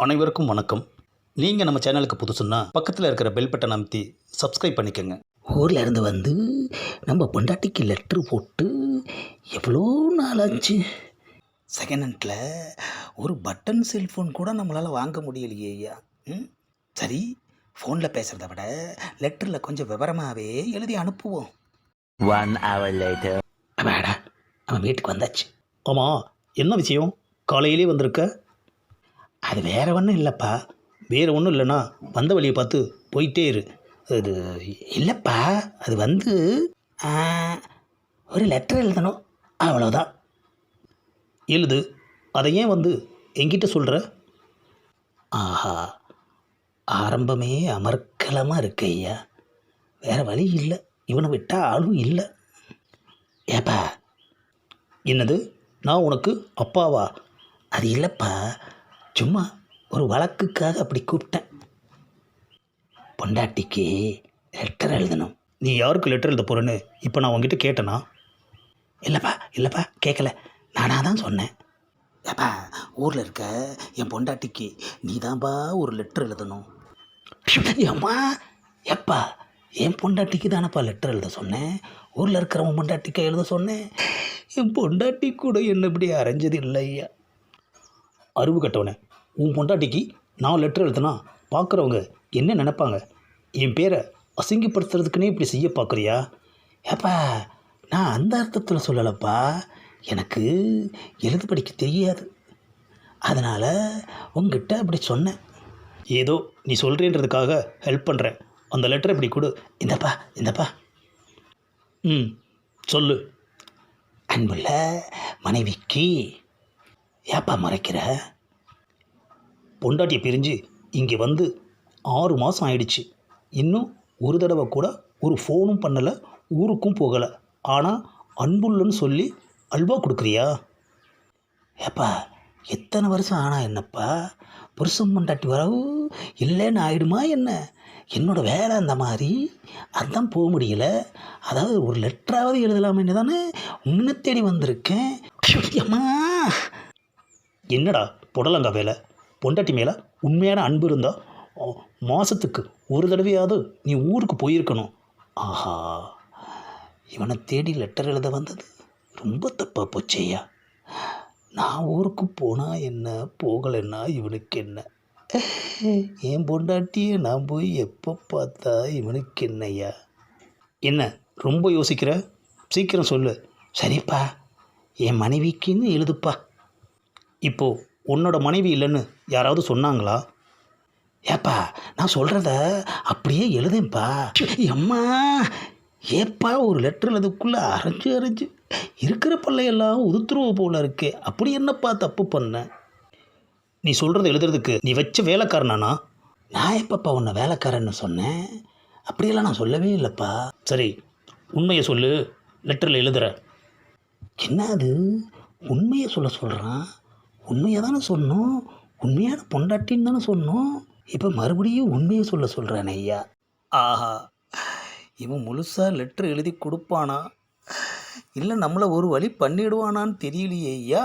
அனைவருக்கும் வணக்கம். நீங்கள் நம்ம சேனலுக்கு புதுசுன்னா பக்கத்தில் இருக்கிற பெல் பட்டன் அமைத்தி சப்ஸ்கிரைப் பண்ணிக்கோங்க. ஊரில் இருந்து வந்து நம்ம பொண்டாட்டிக்கு லெட்ரு போட்டு எவ்வளோ நாள் ஆச்சு. செகண்ட் ஹேண்டில் ஒரு பட்டன் செல்ஃபோன் கூட நம்மளால் வாங்க முடியலையே ஐயா. சரி, ஃபோனில் பேசுகிறத விட லெட்டரில் கொஞ்சம் விவரமாகவே எழுதி அனுப்புவோம். 1 hour later. அப்பாடா, அவன் வீட்டுக்கு வந்தாச்சு. ஆமாம், என்ன விஷயம்? காலையிலே வந்திருக்க? அது வேற ஒன்றும் இல்லைப்பா. வேறு ஒன்றும் இல்லைன்னா வந்த வழியை பார்த்து போயிட்டே இரு. அது இல்லைப்பா, அது வந்து ஆ, ஒரு லெட்டர் எழுதணும், அவ்வளோதான். எழுது. அதை ஏன் வந்து என்கிட்ட சொல்கிற? ஆஹா, ஆரம்பமே அமர்க்கலமாக இருக்கு ஐயா. வேற வழி இல்லை, இவனை விட்டால் ஆளும் இல்லை. ஏப்பா, என்னது? நான் உனக்கு அப்பாவா? அது இல்லைப்பா, சும்மா ஒரு வழக்குக்காக அப்படி கூப்பிட்டேன். பொண்டாட்டிக்கு லெட்டர் எழுதணும். நீ யாருக்கு லெட்டர் எழுத போகிறேன்னு இப்போ நான் உங்ககிட்ட கேட்டேனா? இல்லைப்பா கேட்கல, நானாக தான் சொன்னேன். ஏப்பா, ஊரில் இருக்க என் பொண்டாட்டிக்கு நீ தான்ப்பா ஒரு லெட்டர் எழுதணும். அம்மா, எப்பா, என் பொண்டாட்டிக்கு தானப்பா லெட்டர் எழுத சொன்னேன். ஊரில் இருக்கிறவன் பொண்டாட்டிக்கு எழுத சொன்னேன். என் பொண்டாட்டி கூட என்ன இப்படி அரைஞ்சது இல்லை ஐயா. அறிவு கட்டவனே, உன் பொண்டாட்டிக்கு நான் லெட்டர் எழுதுனா பார்க்குறவங்க என்ன நினைப்பாங்க? என் பேரை அசிங்கப்படுத்துறதுக்குன்னே இப்படி செய்ய பார்க்குறியா? ஏப்பா, நான் அந்த அர்த்தத்தில் சொல்லலைப்பா. எனக்கு எழுத படிக்க தெரியாது, அதனால் உங்ககிட்ட அப்படி சொன்னேன். ஏதோ நீ சொல்கிறேன்றதுக்காக ஹெல்ப் பண்ணுறேன். அந்த லெட்டரை இப்படி கொடு. இந்தப்பா. சொல்லு. அன்புள்ள மனைவிக்கு. ஏப்பா முறைக்கிற? பொண்டாட்டியை பிரிஞ்சு இங்கே வந்து 6 மாதம் ஆயிடுச்சு. இன்னும் ஒரு தடவை கூட ஒரு ஃபோனும் பண்ணலை, ஊருக்கும் போகலை. ஆனால் அன்புள்ளன்னு சொல்லி அல்வா கொடுக்குறியா? ஏப்பா, எத்தனை வருஷம் ஆனா என்னப்பா, புருஷன் பொண்டாட்டி வரவு இல்லைன்னு ஆயிடுமா என்ன? என்னோட வேலை அந்த மாதிரி, அதான் போக முடியல. அதாவது ஒரு லெட்டராவது எழுதலாமேன்னு தானே உன்னை தேடி வந்திருக்கேன். அம்மா, என்னடா புடலங்கா வேலை? பொண்டாட்டி மேலே உண்மையான அன்பு இருந்தால் மாதத்துக்கு ஒரு தடவையாவது நீ ஊருக்கு போயிருக்கணும். ஆஹா, இவனை தேடி லெட்டர் எழுத வந்தது ரொம்ப தப்பாக போச்சேயா. நான் ஊருக்கு போனால் என்ன, போகலைன்னா இவனுக்கு என்ன? என் பொண்டாட்டியை நான் போய் எப்போ பார்த்தா இவனுக்கு என்னையா? என்ன ரொம்ப யோசிக்கிற? சீக்கிரம் சொல்லு. சரிப்பா, என் மனைவிக்குன்னு எழுதுப்பா. இப்போது உன்னோட மனைவி இல்லைன்னு யாராவது சொன்னாங்களா? ஏப்பா, நான் சொல்கிறத அப்படியே எழுதேன்ப்பா. அம்மா, ஏப்பா ஒரு லெட்டர் எழுதுக்குள்ளே அரைஞ்சு இருக்கிற பல்லையெல்லாம் உதுத்துருவ போல இருக்கே. அப்படி என்னப்பா தப்பு பண்ண? நீ சொல்கிறத எழுதுறதுக்கு நீ வச்ச வேலைக்காரனானா? நான் எப்பப்பா உன்னை வேலைக்காரன்னு சொன்னேன்? அப்படியெல்லாம் நான் சொல்லவே இல்லைப்பா. சரி, உண்மையை சொல்லு. லெட்டரில் எழுதுகிற. என்ன அது, உண்மையை சொல்கிறான்? உண்மையை தானே சொன்னோம், உண்மையான பொண்டாட்டின்னு தானே சொன்னோம். இப்போ மறுபடியும் உண்மையை சொல்கிறானே ஐயா. ஆஹா, இவன் முழுசாக லெட்ரு எழுதி கொடுப்பானா, இல்லை நம்மளை ஒரு வழி பண்ணிடுவானான்னு தெரியலையே ஐயா.